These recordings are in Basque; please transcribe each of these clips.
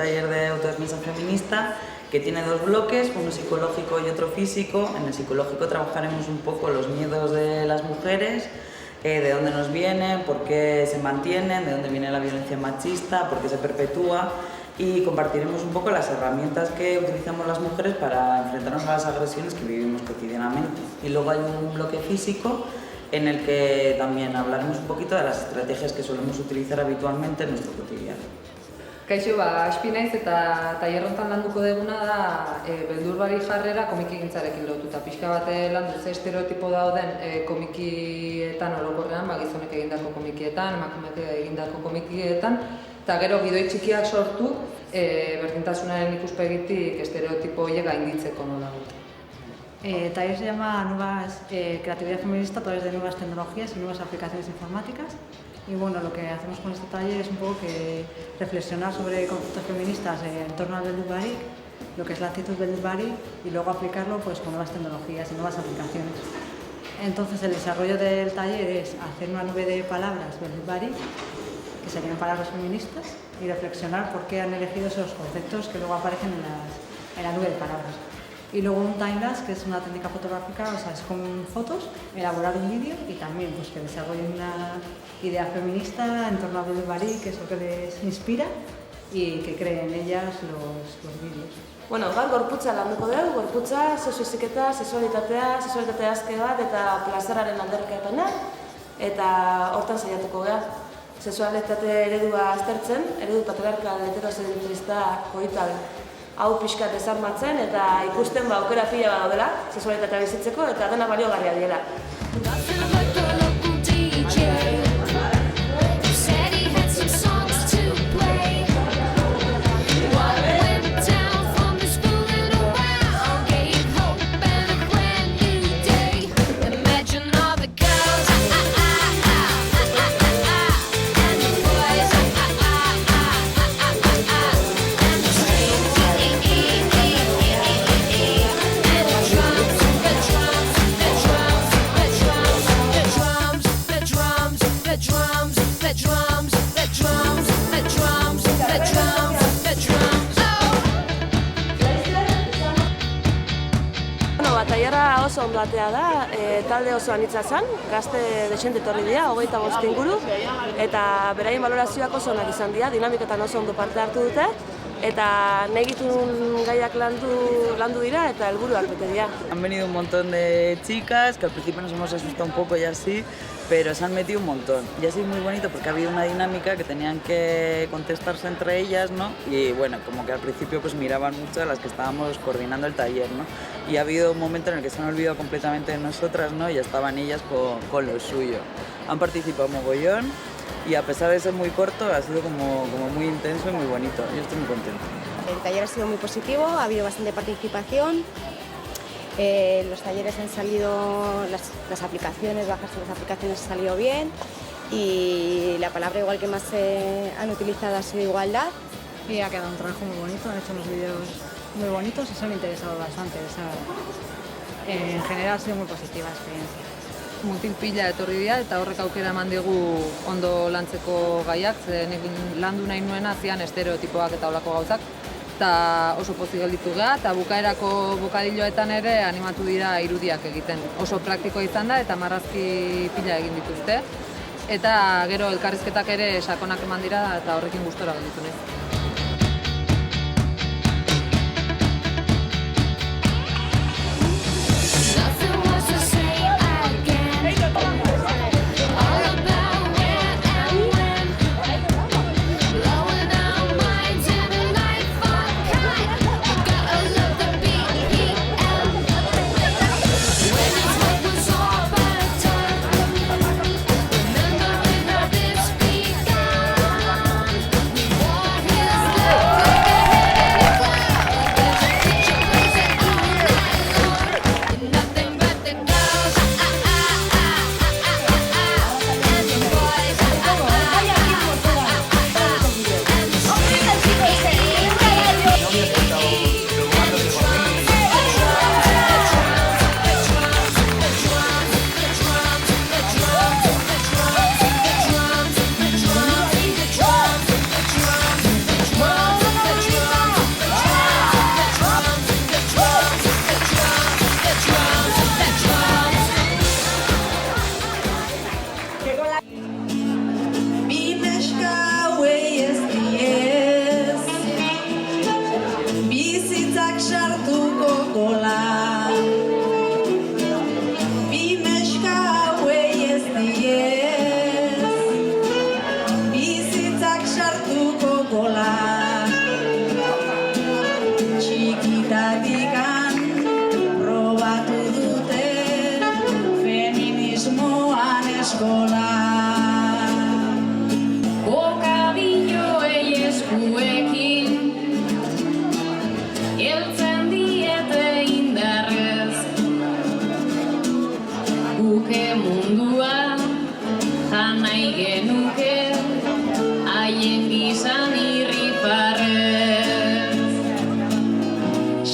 taller de autodefensa feminista que tiene dos bloques, uno psicológico y otro físico. En el psicológico trabajaremos un poco los miedos de las mujeres, de dónde nos vienen, por qué se mantienen, de dónde viene la violencia machista, por qué se perpetúa, y compartiremos un poco las herramientas que utilizamos las mujeres para enfrentarnos a las agresiones que vivimos cotidianamente. Y luego hay un bloque físico en el que también hablaremos un poquito de las estrategias que solemos utilizar habitualmente en nuestro cotidiano. Kaixo, Aspi naiz eta tailer honetan landuko deguna da beldurbarik jarrera komikigintzarekin lotuta. Pixka bat landu ze estereotipo dauden komikietan orokorrean, gizonek egindako komikietan, emakumeek egindako komikietan, eta gero gidoi txikiak sortu berdintasunaren ikuspegitik estereotipo horiek gainditzeko nola dut. El taller se llama Creatividad Feminista a través de nuevas tecnologías y nuevas aplicaciones informáticas. Y bueno, lo que hacemos con este taller es un poco que reflexionar sobre conceptos feministas en torno al beldurbarik, lo que es la actitud beldurbarik, y luego aplicarlo pues, con nuevas tecnologías y nuevas aplicaciones. Entonces el desarrollo del taller es hacer una nube de palabras beldurbarik, que serían palabras feministas, y reflexionar por qué han elegido esos conceptos que luego aparecen en la nube de palabras. Y luego un timelapse, que es una técnica fotográfica, o sea, es con fotos, elaborar un vídeo y también pues, que desarrollen una idea feminista en torno a beldurbarik, que es lo que les inspira, y que creen ellas los vídeos. Bueno, gaur gorputza landuko dugu, gorputza, sexu heziketa, sexualitate aske bat eta plazeraren aldarrikapena, eta hortan saiatuko gara. Sexualitate eredua aztertzen, eredu patriarkal heterozentrista koital hau pixka desarmatzen eta ikusten aukera pila bat daudela sexualitatea bizitzeko eta dena baliogarria direla. Tailerra oso ondatea da, talde oso anitza zen, gazte dexente etorri dira, 25 inguru, eta beraien balorazioak oso onak izan dira, dinamiketan oso ondo parte hartu dute, eta nahi ditun gaiak landu dira eta helburuak bete dira. Han venido un montón de chicas que al principio nos hemos asustado un poco y así, pero se han metido un montón. Y ha sido muy bonito porque ha habido una dinámica que tenían que contestarse entre ellas, ¿no? Y bueno, como que al principio pues miraban mucho a las que estábamos coordinando el taller, ¿no? Y ha habido un momento en el que se han olvidado completamente de nosotras, ¿no? Y ya estaban ellas con lo suyo. Han participado mogollón y a pesar de ser muy corto ha sido como muy intenso y muy bonito. Yo estoy muy contenta. El taller ha sido muy positivo, ha habido bastante participación. Los talleres han salido, las aplicaciones, bajarse las aplicaciones ha salido bien y la palabra igual que más han utilizado ha sido igualdad. Y ha quedado un trabajo muy bonito, han hecho unos vídeos muy bonitos y se han interesado bastante. En general ha sido muy positiva la experiencia. Mutil pila etorri dira eta horrek aukera eman digu ondo lantzeko gaiak, zen landu nahi nuena zian estereotipoak eta holako gauzak. Eta oso pozik gelditu gara, eta bukaerako bokadilloetan ere animatu dira irudiak egiten. Oso praktikoa izan da eta marrazki pila egin dituzte. Eta gero elkarrizketak ere sakonak eman dira eta horrekin gustora gelditu naiz.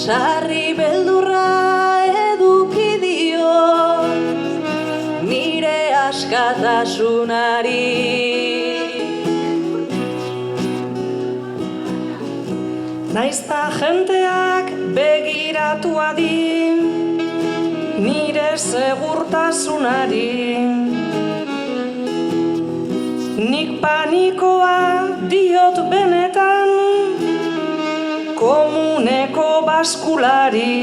sarri beldurra eduki dio nire askatasunari. Naizta jenteak begiratu adin nire segurtasunari. Nik panikoa diot benetan komuneko baskulari.